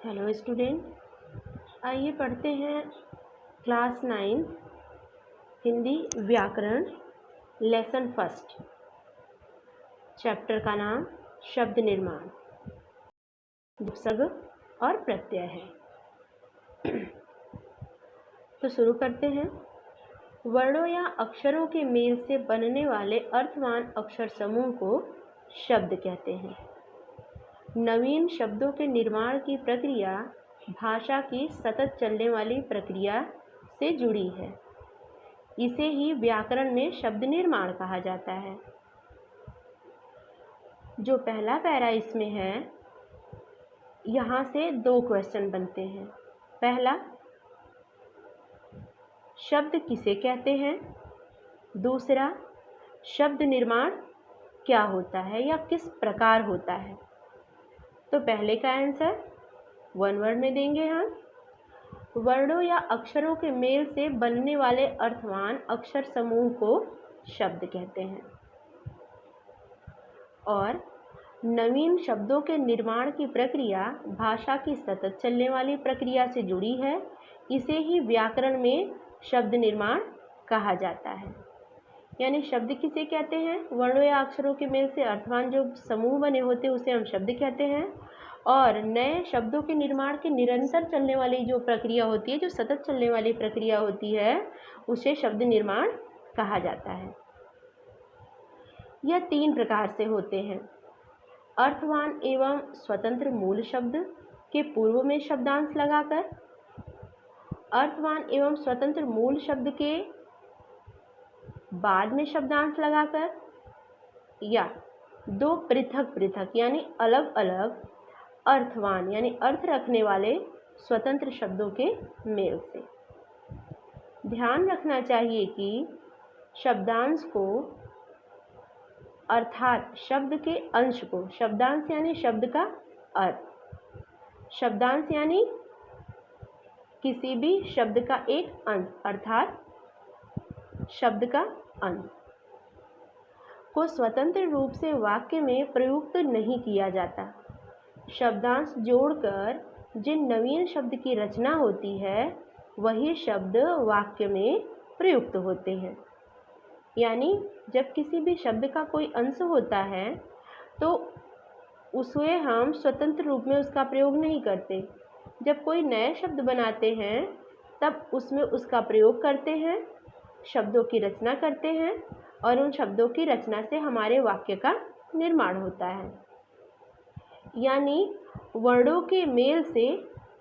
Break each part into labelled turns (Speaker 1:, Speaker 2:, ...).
Speaker 1: Hello student, आइए पढ़ते हैं क्लास 9 हिंदी व्याकरण लेसन फर्स्ट। चैप्टर का नाम शब्द निर्माण, उपसर्ग और प्रत्यय है। तो शुरू करते हैं। वर्णों या अक्षरों के मेल से बनने वाले अर्थवान अक्षर समूह को शब्द कहते हैं। नवीन शब्दों के निर्माण की प्रक्रिया भाषा की सतत चलने वाली प्रक्रिया से जुड़ी है। इसे ही व्याकरण में शब्द निर्माण कहा जाता है। जो पहला पैरा इसमें है, यहाँ से 2 क्वेश्चन बनते हैं। पहला, शब्द किसे कहते हैं? दूसरा, शब्द निर्माण क्या होता है या किस प्रकार होता है? तो पहले का आंसर 1 वर्ड में देंगे हम। वर्णों या अक्षरों के मेल से बनने वाले अर्थवान अक्षर समूह को शब्द कहते हैं। और नवीन शब्दों के निर्माण की प्रक्रिया भाषा की सतत चलने वाली प्रक्रिया से जुड़ी है। इसे ही व्याकरण में शब्द निर्माण कहा जाता है। यानी शब्द किसे कहते हैं? वर्णों या अक्षरों के मेल से अर्थवान जो समूह बने होते हैं उसे हम शब्द कहते हैं। और नए शब्दों के निर्माण की निरंतर चलने वाली जो प्रक्रिया होती है, जो सतत चलने वाली प्रक्रिया होती है, उसे शब्द निर्माण कहा जाता है। यह 3 प्रकार से होते हैं। अर्थवान एवं स्वतंत्र मूल शब्द के पूर्व में शब्दांश लगाकर, अर्थवान एवं स्वतंत्र मूल शब्द के बाद में शब्दांश लगाकर, या 2 पृथक पृथक यानी अलग अलग अर्थवान यानी अर्थ रखने वाले स्वतंत्र शब्दों के मेल से। ध्यान रखना चाहिए कि शब्दांश को अर्थात शब्द के अंश को, शब्दांश यानी शब्द का अर्थ, शब्दांश यानी किसी भी शब्द का एक अंश अर्थात शब्द का अंश को स्वतंत्र रूप से वाक्य में प्रयुक्त नहीं किया जाता। शब्दांश जोड़कर जिन नवीन शब्द की रचना होती है वही शब्द वाक्य में प्रयुक्त होते हैं। यानी जब किसी भी शब्द का कोई अंश होता है तो उसे हम स्वतंत्र रूप में उसका प्रयोग नहीं करते। जब कोई नए शब्द बनाते हैं तब उसमें उसका प्रयोग करते हैं, शब्दों की रचना करते हैं और उन शब्दों की रचना से हमारे वाक्य का निर्माण होता है। यानी वर्णों के मेल से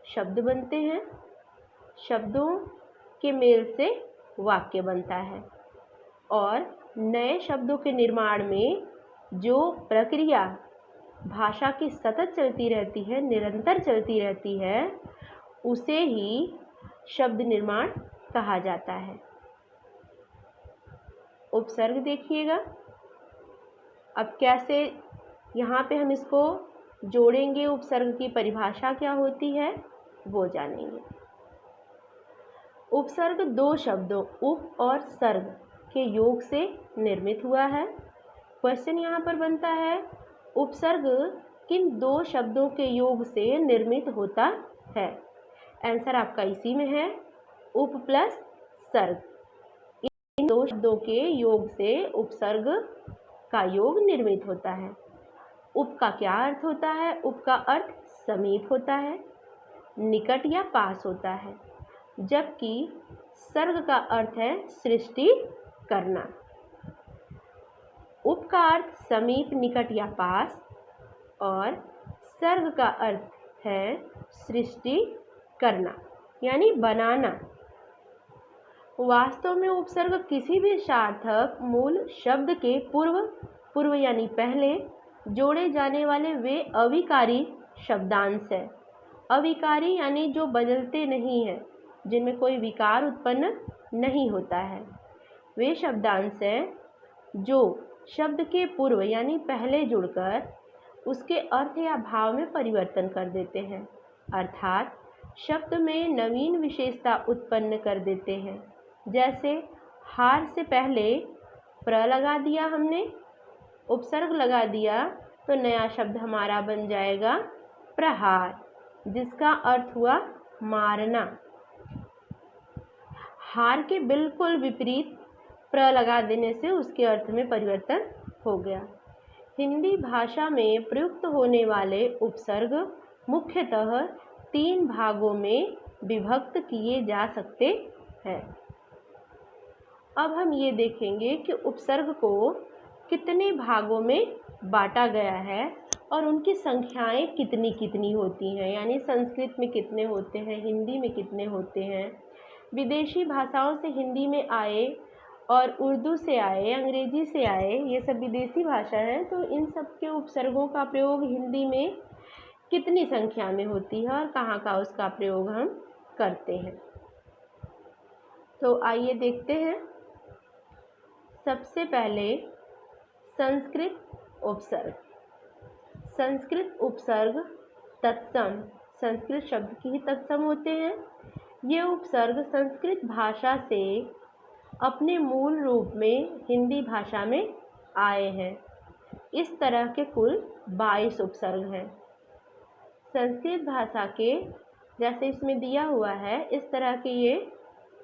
Speaker 1: शब्द बनते हैं, शब्दों के मेल से वाक्य बनता है। और नए शब्दों के निर्माण में जो प्रक्रिया भाषा की सतत चलती रहती है, निरंतर चलती रहती है, उसे ही शब्द निर्माण कहा जाता है। उपसर्ग देखिएगा। अब कैसे यहाँ पे हम इसको जोड़ेंगे, उपसर्ग की परिभाषा क्या होती है वो जानेंगे। उपसर्ग 2 शब्दों उप और सर्ग के योग से निर्मित हुआ है। क्वेश्चन यहाँ पर बनता है, उपसर्ग किन 2 शब्दों के योग से निर्मित होता है? आंसर आपका इसी में है, उप प्लस सर्ग। इन 2 शब्दों के योग से उपसर्ग का योग निर्मित होता है। उप का क्या अर्थ होता है? उप का अर्थ समीप होता है, निकट या पास होता है, जबकि सर्ग का अर्थ है सृष्टि करना। उप का अर्थ समीप, निकट या पास और सर्ग का अर्थ है सृष्टि करना यानी बनाना। वास्तव में उपसर्ग किसी भी सार्थक मूल शब्द के पूर्व यानी पहले जोड़े जाने वाले वे अविकारी शब्दांश है। अविकारी यानी जो बदलते नहीं हैं, जिनमें कोई विकार उत्पन्न नहीं होता है, वे शब्दांश हैं जो शब्द के पूर्व यानी पहले जुड़कर उसके अर्थ या भाव में परिवर्तन कर देते हैं, अर्थात शब्द में नवीन विशेषता उत्पन्न कर देते हैं। जैसे हार से पहले प्र लगा दिया हमने, उपसर्ग लगा दिया, तो नया शब्द हमारा बन जाएगा प्रहार। जिसका अर्थ हुआ मारना। हार के बिल्कुल विपरीत प्र लगा देने से उसके अर्थ में परिवर्तन हो गया। हिंदी भाषा में प्रयुक्त होने वाले उपसर्ग मुख्यतः 3 भागों में विभक्त किए जा सकते हैं। अब हम ये देखेंगे कि उपसर्ग को कितने भागों में बांटा गया है और उनकी संख्याएं कितनी कितनी होती हैं, यानी संस्कृत में कितने होते हैं, हिंदी में कितने होते हैं। विदेशी भाषाओं से हिंदी में आए और उर्दू से आए, अंग्रेजी से आए, ये सब विदेशी भाषा हैं, तो इन सब के उपसर्गों का प्रयोग हिंदी में कितनी संख्या में होती है और कहाँ का उसका प्रयोग हम करते हैं। तो आइए देखते हैं। सबसे पहले संस्कृत उपसर्ग। संस्कृत उपसर्ग तत्सम, संस्कृत शब्द की ही तत्सम होते हैं। ये उपसर्ग संस्कृत भाषा से अपने मूल रूप में हिंदी भाषा में आए हैं। इस तरह के कुल 22 उपसर्ग हैं। संस्कृत भाषा के, जैसे इसमें दिया हुआ है, इस तरह के ये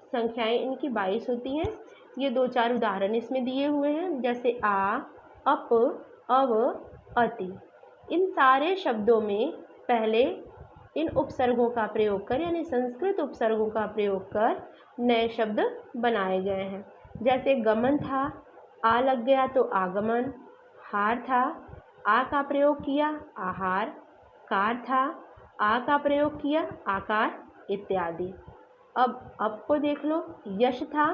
Speaker 1: संख्याएं इनकी 22 होती हैं। ये 2-4 उदाहरण इसमें दिए हुए हैं, जैसे आ, अप, अव, अति। इन सारे शब्दों में पहले इन उपसर्गों का प्रयोग कर, यानी संस्कृत उपसर्गों का प्रयोग कर नए शब्द बनाए गए हैं। जैसे गमन था, आ लग गया तो आगमन। हार था, आ का प्रयोग किया, आहार। कार था, आ का प्रयोग किया, आकार इत्यादि। अब को देख लो। यश था,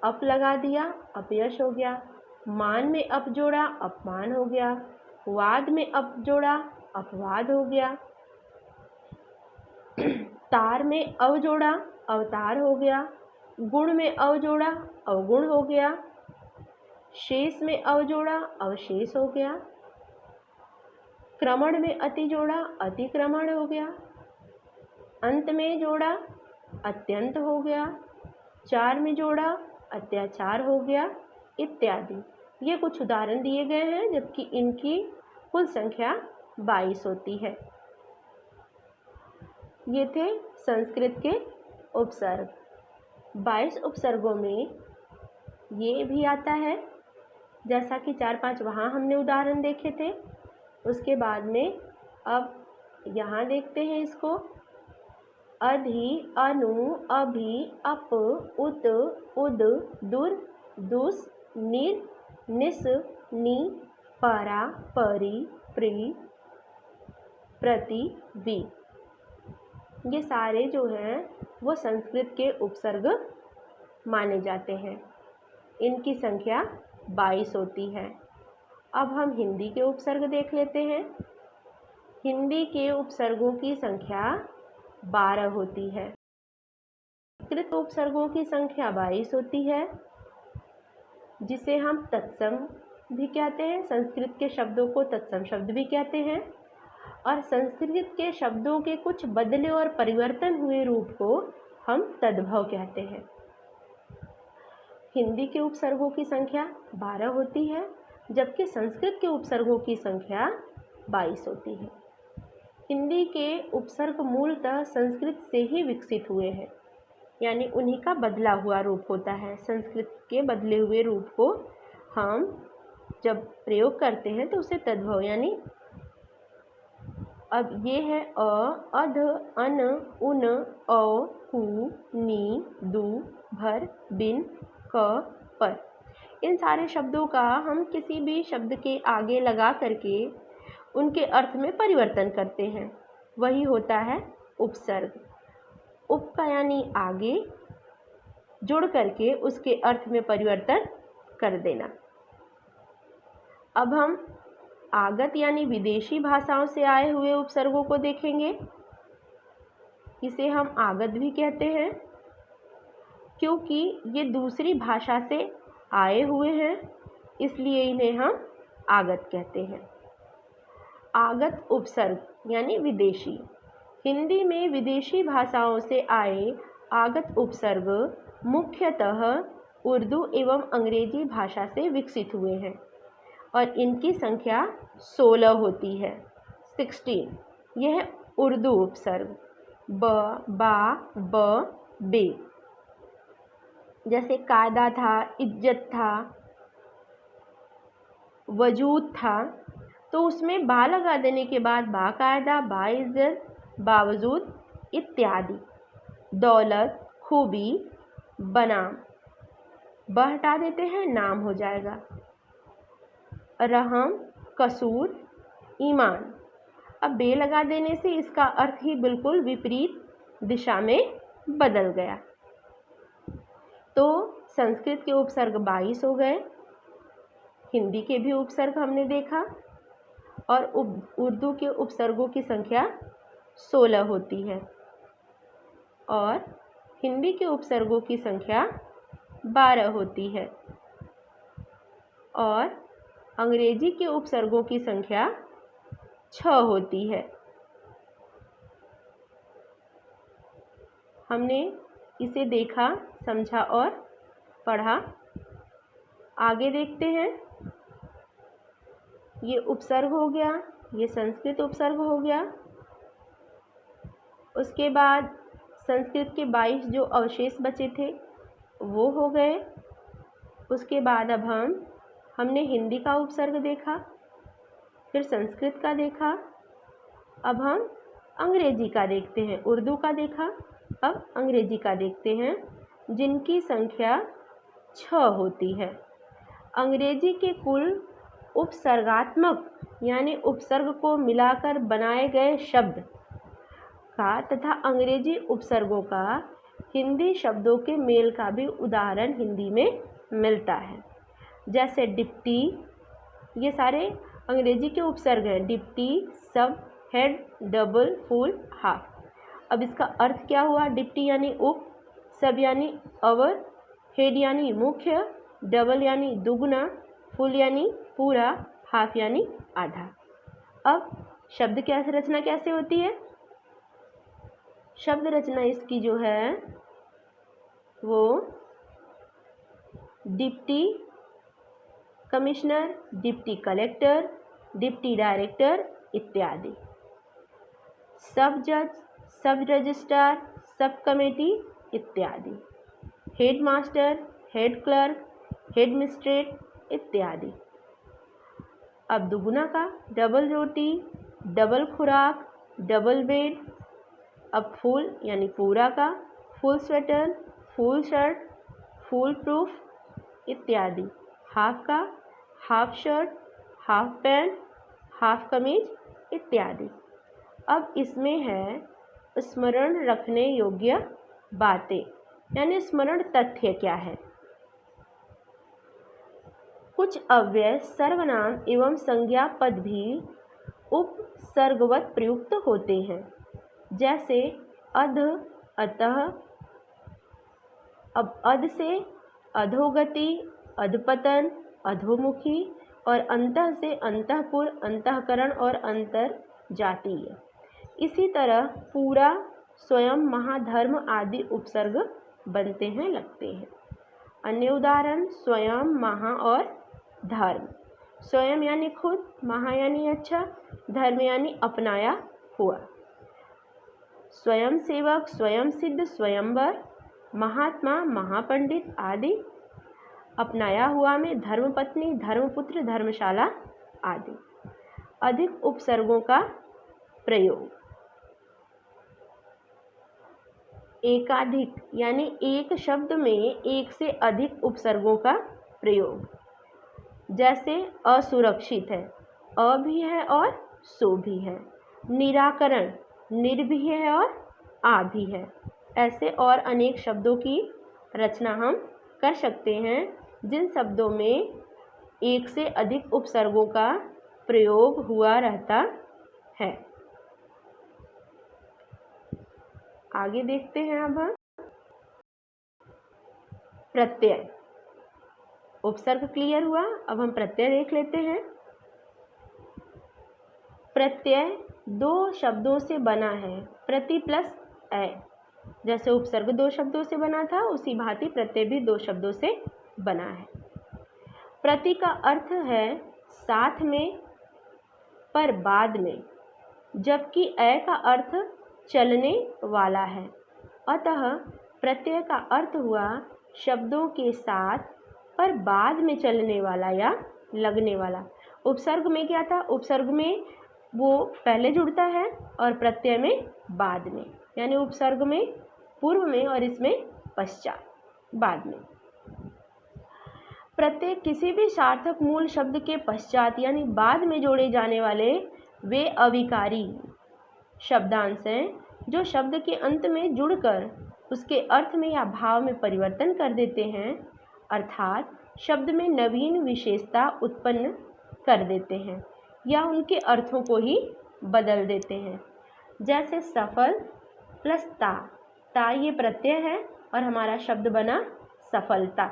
Speaker 1: अप लगा दिया, अपयश हो गया। मान में अप जोड़ा, अपमान हो गया। वाद में अप जोड़ा, अपवाद हो गया। तार में अव जोड़ा, अवतार हो गया। गुण में अव जोड़ा, अवगुण हो गया। शेष में अव जोड़ा, अवशेष हो गया। क्रमण में अति जोड़ा, अतिक्रमण हो गया। अंत में जोड़ा, अत्यंत हो गया। चार में जोड़ा, अत्याचार हो गया, इत्यादि। ये कुछ उदाहरण दिए गए हैं, जबकि इनकी कुल संख्या 22 होती है। ये थे संस्कृत के उपसर्ग। 22 उपसर्गों में ये भी आता है, जैसा कि 4-5 वहाँ हमने उदाहरण देखे थे। उसके बाद में अब यहाँ देखते हैं इसको। अधि, अनु, अभि, अप, उत, उद, दुर, दुस, निर, निस, नि, परा, परि, प्रि, प्रति, वि। ये सारे जो हैं वो संस्कृत के उपसर्ग माने जाते हैं। इनकी संख्या 22 होती है। अब हम हिंदी के उपसर्ग देख लेते हैं। हिंदी के उपसर्गों की संख्या 12 होती है। संस्कृत उपसर्गों की संख्या 22 होती है, जिसे हम तत्सम भी कहते हैं। संस्कृत के शब्दों को तत्सम शब्द भी कहते हैं। और संस्कृत के शब्दों के कुछ बदले और परिवर्तन हुए रूप को हम तद्भव कहते हैं। हिंदी के उपसर्गों की संख्या 12 होती है, जबकि संस्कृत के उपसर्गों की संख्या 22 होती है। हिंदी के उपसर्ग मूलतः संस्कृत से ही विकसित हुए हैं, यानी उन्हीं का बदला हुआ रूप होता है। संस्कृत के बदले हुए रूप को हम जब प्रयोग करते हैं तो उसे तद्भव, यानी अब ये है अ, अध, अन, उन, औ, हु, नी, दु, भर, बिन, क, पर। इन सारे शब्दों का हम किसी भी शब्द के आगे लगा करके उनके अर्थ में परिवर्तन करते हैं, वही होता है उपसर्ग। उप का यानी आगे जुड़ करके उसके अर्थ में परिवर्तन कर देना। अब हम आगत यानी विदेशी भाषाओं से आए हुए उपसर्गों को देखेंगे। इसे हम आगत भी कहते हैं, क्योंकि ये दूसरी भाषा से आए हुए हैं, इसलिए इन्हें हम आगत कहते हैं। आगत उपसर्ग यानी विदेशी। हिंदी में विदेशी भाषाओं से आए आगत उपसर्ग मुख्यतः उर्दू एवं अंग्रेजी भाषा से विकसित हुए हैं और इनकी संख्या 16 होती है, 16। यह उर्दू उपसर्ग ब, बा, ब, बे। जैसे कायदा था, इज्जत था, वजूद था, तो उसमें बा लगा देने के बाद बाकायदा, बाइज्जत, बावजूद इत्यादि। दौलत, खूबी, बनाम, ब हटा देते हैं, नाम हो जाएगा। रहम, कसूर, ईमान। अब बे लगा देने से इसका अर्थ ही बिल्कुल विपरीत दिशा में बदल गया। तो संस्कृत के उपसर्ग 22 हो गए, हिंदी के भी उपसर्ग हमने देखा, और उर्दू के उपसर्गों की संख्या 16 होती है, और हिंदी के उपसर्गों की संख्या 12 होती है, और अंग्रेजी के उपसर्गों की संख्या 6 होती है। हमने इसे देखा, समझा और पढ़ा। आगे देखते हैं। ये उपसर्ग हो गया, ये संस्कृत उपसर्ग हो गया। उसके बाद संस्कृत के 22 जो अवशेष बचे थे वो हो गए। उसके बाद अब हमने हिंदी का उपसर्ग देखा, फिर संस्कृत का देखा, अब हम अंग्रेजी का देखते हैं। उर्दू का देखा, अब अंग्रेजी का देखते हैं, जिनकी संख्या 6 होती है। अंग्रेजी के कुल उपसर्गात्मक यानी उपसर्ग को मिलाकर बनाए गए शब्द का तथा अंग्रेजी उपसर्गों का हिंदी शब्दों के मेल का भी उदाहरण हिंदी में मिलता है। जैसे डिप्टी, ये सारे अंग्रेजी के उपसर्ग हैं। डिप्टी, सब, हेड, डबल, फुल, हाफ। अब इसका अर्थ क्या हुआ? डिप्टी यानी उप, सब यानी अवर, हेड यानी मुख्य, डबल यानी दुगना, फुल यानी पूरा, हाफ यानी आधा। अब शब्द कैसे रचना कैसे होती है? शब्द रचना इसकी जो है वो deputy commissioner, deputy collector, deputy director इत्यादि। सब जज, सब रजिस्ट्रार, सब कमेटी इत्यादि। Head master, head clerk, head mistress इत्यादि। अब दुगुना का डबल रोटी, डबल खुराक, डबल बेड। अब फुल यानी पूरा का full sweater, full shirt, full proof इत्यादि। हाफ का half shirt, half pant, half कमीज इत्यादि। अब इसमें है स्मरण रखने योग्य बातें, यानी स्मरण तथ्य क्या है। कुछ अव्यय सर्वनाम एवं संज्ञा पद भी उपसर्गवत प्रयुक्त होते हैं, जैसे अध, अतः। अब अध से अधोगति, अधपतन, अधोमुखी, और अंतः से अंतःपुर, अंतःकरण और अंतर जातीय। इसी तरह पूरा, स्वयं, महाधर्म आदि उपसर्ग बनते हैं, लगते हैं। अन्य उदाहरण स्वयं, महा और धर्म। स्वयं यानी खुद, महा यानी अच्छा, धर्म यानी अपनाया हुआ। स्वयं सेवक, स्वयं सिद्ध, स्वयंवर, महात्मा, महापंडित आदि। अपनाया हुआ में धर्मपत्नी, धर्मपुत्र, धर्मशाला आदि। अधिक उपसर्गों का प्रयोग। एकाधिक यानी एक शब्द में एक से अधिक उपसर्गों का प्रयोग। जैसे असुरक्षित है, अ भी है और सो भी है। निराकरण, निर भी है और आ भी है। ऐसे और अनेक शब्दों की रचना हम कर सकते हैं जिन शब्दों में एक से अधिक उपसर्गों का प्रयोग हुआ रहता है। आगे देखते हैं अब हम प्रत्यय। उपसर्ग क्लियर हुआ, अब हम प्रत्यय देख लेते हैं। प्रत्यय दो शब्दों से बना है, प्रति प्लस अय। जैसे उपसर्ग दो शब्दों से बना था, उसी भांति प्रत्यय भी दो शब्दों से बना है। प्रति का अर्थ है साथ में, पर बाद में। जबकि अ का अर्थ चलने वाला है। अतः प्रत्यय का अर्थ हुआ शब्दों के साथ पर बाद में चलने वाला या लगने वाला। उपसर्ग में क्या था? उपसर्ग में वो पहले जुड़ता है और प्रत्यय में बाद में, यानी उपसर्ग में पूर्व में और इसमें पश्चात, बाद में। प्रत्यय किसी भी सार्थक मूल शब्द के पश्चात यानी बाद में जोड़े जाने वाले वे अविकारी शब्दांश हैं जो शब्द के अंत में जुड़कर उसके अर्थ में या भाव में परिवर्तन कर देते हैं, अर्थात शब्द में नवीन विशेषता उत्पन्न कर देते हैं या उनके अर्थों को ही बदल देते हैं। जैसे सफल प्लस ता ये प्रत्यय है और हमारा शब्द बना सफलता।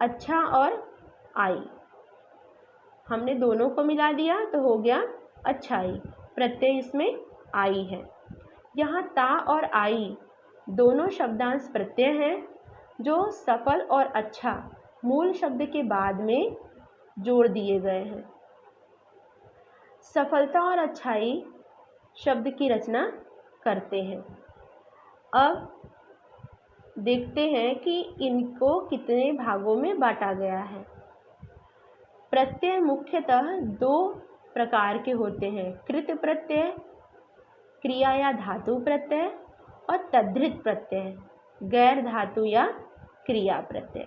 Speaker 1: अच्छा और आई, हमने दोनों को मिला दिया तो हो गया अच्छाई, प्रत्यय इसमें आई है। यहाँ ता और आई दोनों शब्दांश प्रत्यय हैं जो सफल और अच्छा मूल शब्द के बाद में जोड़ दिए गए हैं। सफलता और अच्छाई शब्द की रचना करते हैं। अब देखते हैं कि इनको कितने भागों में बांटा गया है। प्रत्यय मुख्यतः दो प्रकार के होते हैं, कृत प्रत्यय क्रिया या धातु प्रत्यय और तद्धित प्रत्यय गैर धातु या क्रिया प्रत्यय।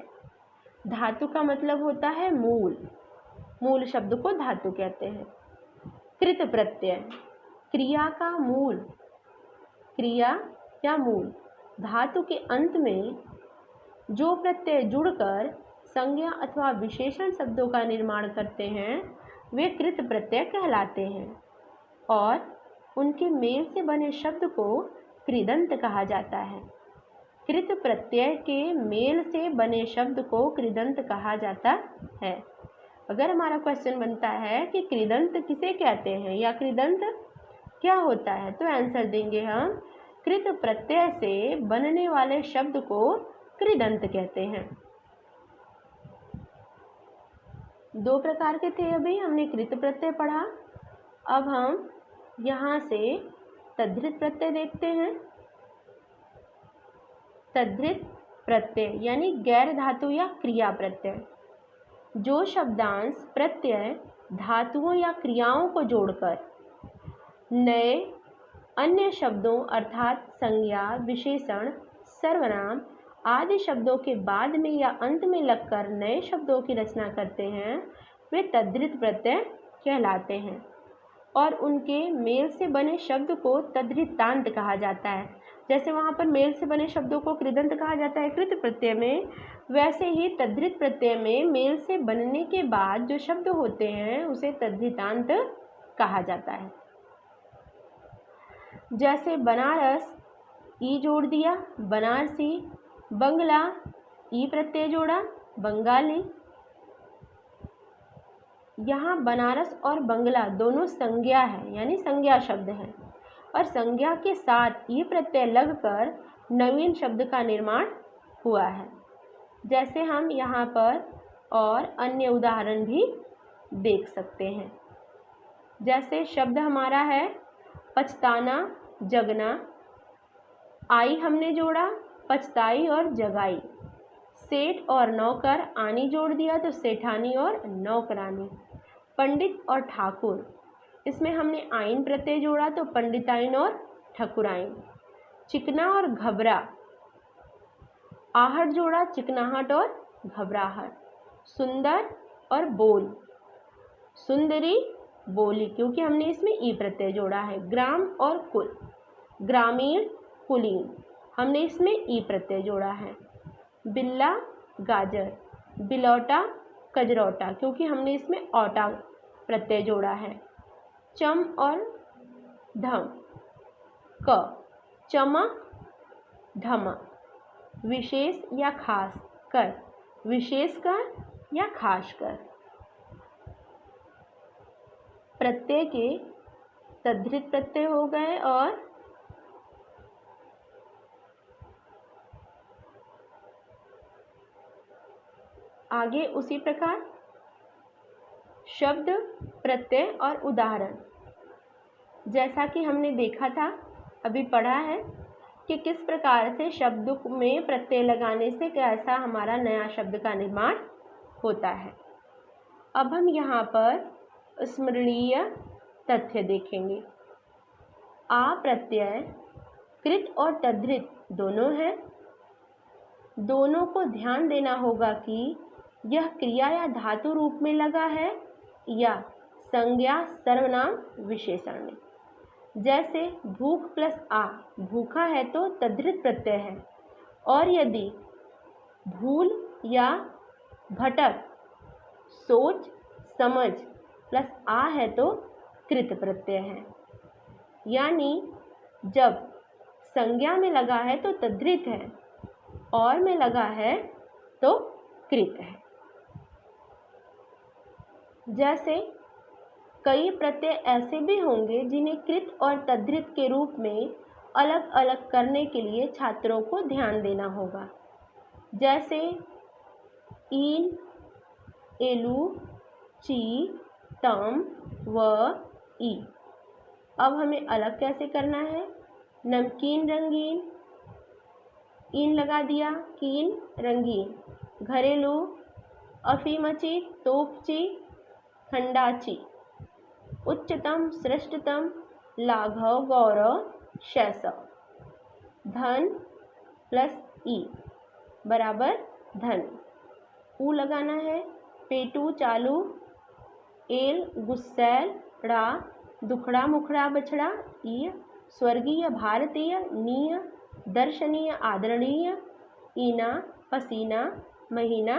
Speaker 1: धातु का मतलब होता है मूल, मूल शब्द को धातु कहते हैं। कृत प्रत्यय क्रिया का मूल, क्रिया या मूल। धातु के अंत में जो प्रत्यय जुड़कर संज्ञा अथवा विशेषण शब्दों का निर्माण करते हैं वे कृत प्रत्यय कहलाते हैं और उनके मेल से बने शब्द को कृदंत कहा जाता है। कृत प्रत्यय के मेल से बने शब्द को कृदंत कहा जाता है। अगर हमारा क्वेश्चन बनता है कि कृदंत किसे कहते हैं या कृदंत क्या होता है, तो आंसर देंगे हम कृत प्रत्यय से बनने वाले शब्द को कृदंत कहते हैं। दो प्रकार के थे, अभी हमने कृत प्रत्यय पढ़ा। अब हम यहाँ से तद्धित प्रत्यय देखते हैं। तद्धित प्रत्यय यानी गैर धातु या क्रिया प्रत्यय, जो शब्दांश प्रत्यय धातुओं या क्रियाओं को जोड़कर नए अन्य शब्दों अर्थात संज्ञा विशेषण सर्वनाम आदि शब्दों के बाद में या अंत में लगकर नए शब्दों की रचना करते हैं वे तद्धित प्रत्यय कहलाते हैं और उनके मेल से बने शब्द को तद्धितांत कहा जाता है। जैसे वहाँ पर मेल से बने शब्दों को कृदंत कहा जाता है कृत प्रत्यय में, वैसे ही तद्धित प्रत्यय में मेल से बनने के बाद जो शब्द होते हैं उसे तद्धितांत कहा जाता है। जैसे बनारस ई जोड़ दिया बनारसी, बंगला ई प्रत्यय जोड़ा बंगाली। यहाँ बनारस और बंगला दोनों संज्ञा है यानी संज्ञा शब्द है और संज्ञा के साथ ई प्रत्यय लगकर नवीन शब्द का निर्माण हुआ है। जैसे हम यहाँ पर और अन्य उदाहरण भी देख सकते हैं। जैसे शब्द हमारा है पछताना जगना, आई हमने जोड़ा पछताई और जगाई। सेठ और नौकर आनी जोड़ दिया तो सेठानी और नौकरानी। पंडित और ठाकुर, इसमें हमने आइन प्रत्यय जोड़ा तो पंडिताइन और ठकुराइन। चिकना और घबरा, आहट जोड़ा चिकनाहट और घबराहट। सुंदर और बोल, सुंदरी बोली, क्योंकि हमने इसमें ई प्रत्यय जोड़ा है। ग्राम और कुल, ग्रामीण कुलीन, हमने इसमें ई प्रत्यय जोड़ा है। बिल्ला गाजर, बिलौटा कजरौटा, क्योंकि हमने इसमें औटा प्रत्यय जोड़ा है। चम और धम क, चमक धमक। विशेष या खास कर, विशेष कर या खास कर। प्रत्यय के तद्धित प्रत्यय हो गए और आगे उसी प्रकार शब्द प्रत्यय और उदाहरण। जैसा कि हमने देखा था, अभी पढ़ा है कि किस प्रकार से शब्द में प्रत्यय लगाने से कैसा हमारा नया शब्द का निर्माण होता है। अब हम यहाँ पर स्मरणीय तथ्य देखेंगे। आ प्रत्यय कृत और तद्धित दोनों है। दोनों को ध्यान देना होगा कि यह क्रिया या धातु रूप में लगा है या संज्ञा सर्वनाम विशेषण में। जैसे भूख प्लस आ, भूखा है तो तद्धित प्रत्यय है, और यदि भूल या भटक सोच समझ प्लस आ है तो कृत प्रत्यय है। यानी जब संज्ञा में लगा है तो तद्धित है और में लगा है तो कृत है। जैसे कई प्रत्यय ऐसे भी होंगे जिन्हें कृत और तद्धित के रूप में अलग अलग करने के लिए छात्रों को ध्यान देना होगा। जैसे इन, एलू, ची, तम, व, ई। अब हमें अलग कैसे करना है? नमकीन रंगीन, इन लगा दिया, कीन रंगीन। घरेलू, अफीमची, तोपची, खंडाची। उच्चतम, श्रेष्ठतम, लाघव, गौरव, शैशव। धन प्लस ई बराबर धन। ऊ लगाना है। पेटू चालू, एल गुस्सैल, ड़ा दुखड़ा मुखड़ा बछड़ा, ई स्वर्गीय भारतीय, नीय दर्शनीय आदरणीय, ईना पसीना महीना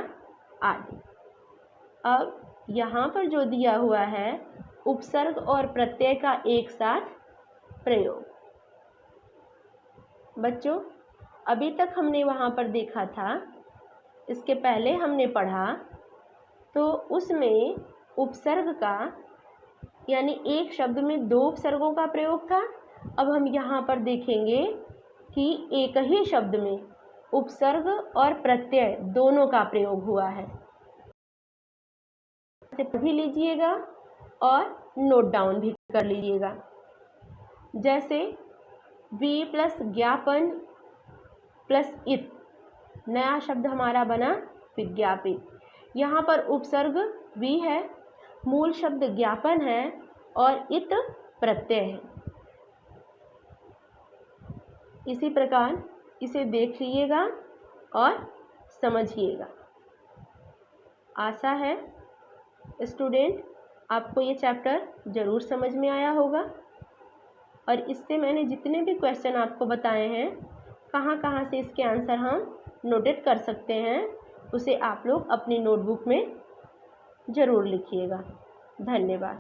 Speaker 1: आदि। अब यहाँ पर जो दिया हुआ है उपसर्ग और प्रत्यय का एक साथ प्रयोग। बच्चों, अभी तक हमने वहाँ पर देखा था, इसके पहले हमने पढ़ा तो उसमें उपसर्ग का यानी एक शब्द में दो उपसर्गों का प्रयोग था। अब हम यहाँ पर देखेंगे कि एक ही शब्द में उपसर्ग और प्रत्यय दोनों का प्रयोग हुआ है। इसे पढ़ भी लीजिएगा और नोट डाउन भी कर लीजिएगा। जैसे वी प्लस ज्ञापन प्लस इत, नया शब्द हमारा बना विज्ञापित। यहाँ पर उपसर्ग वी है, मूल शब्द ज्ञापन है और इत प्रत्यय है। इसी प्रकार इसे देख लीजिएगा और समझिएगा। आशा है स्टूडेंट आपको ये चैप्टर ज़रूर समझ में आया होगा, और इससे मैंने जितने भी क्वेश्चन आपको बताए हैं, कहाँ कहाँ से इसके आंसर हम नोटेट कर सकते हैं, उसे आप लोग अपनी नोटबुक में ज़रूर लिखिएगा। धन्यवाद।